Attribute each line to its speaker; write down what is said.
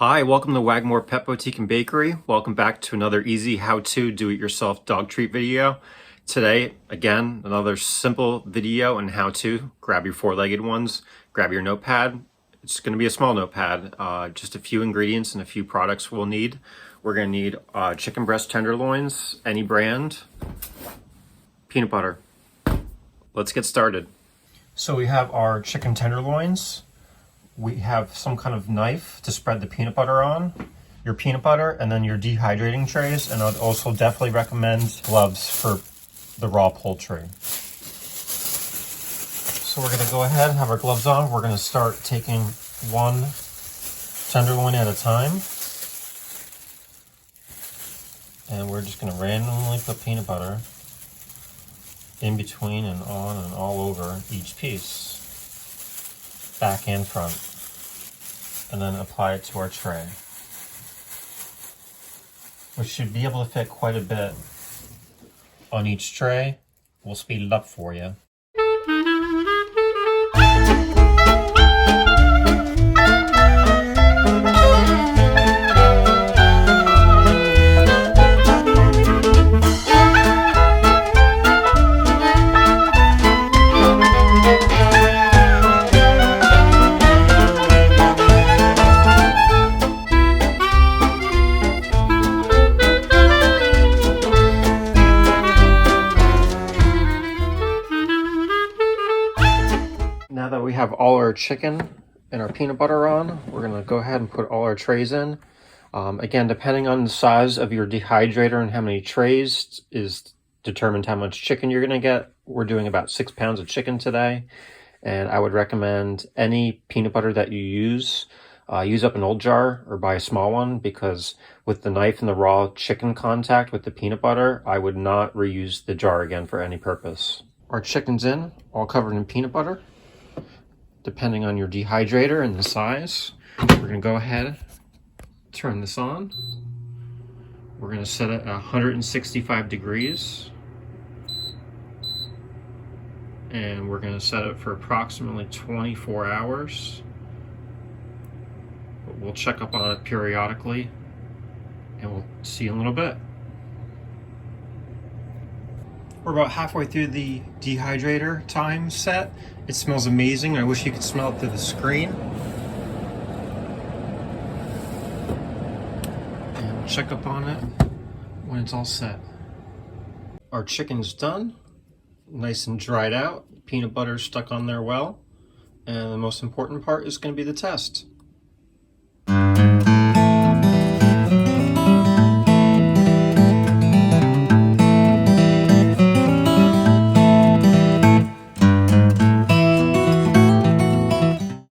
Speaker 1: Hi, welcome to Wagmore Pet Boutique and Bakery. Welcome back to another easy how-to do-it-yourself dog treat video. Today, again, another simple video on how to grab your four-legged ones, grab your notepad. It's going to be a small notepad, just a few ingredients and a few products we'll need. We're going to need chicken breast tenderloins, any brand, peanut butter. Let's get started. So we have our chicken tenderloins. We have some kind of knife to spread the peanut butter on, your peanut butter, and then your dehydrating trays. And I'd also definitely recommend gloves for the raw poultry. So we're gonna go ahead and have our gloves on. We're gonna start taking one tenderloin at a time. And we're just gonna randomly put peanut butter in between and on and all over each piece, back and front, and then apply it to our tray, which should be able to fit quite a bit on each tray. We'll speed it up for you. Now that we have all our chicken and our peanut butter on, we're going to go ahead and put all our trays in. Again, depending on the size of your dehydrator and how many trays is determined how much chicken you're going to get. We're doing about 6 pounds of chicken today, and I would recommend any peanut butter that you use up an old jar or buy a small one, because with the knife and the raw chicken contact with the peanut butter, I would not reuse the jar again for any purpose. Our chicken's in, all covered in peanut butter. Depending on your dehydrator and the size, we're going to go ahead, turn this on. We're going to set it at 165 degrees. And we're going to set it for approximately 24 hours. But we'll check up on it periodically, and we'll see you in a little bit. We're about halfway through the dehydrator time set. It smells amazing. I wish you could smell it through the screen. And we'll check up on it when it's all set. Our chicken's done, nice and dried out. Peanut butter stuck on there well. And the most important part is going to be the test.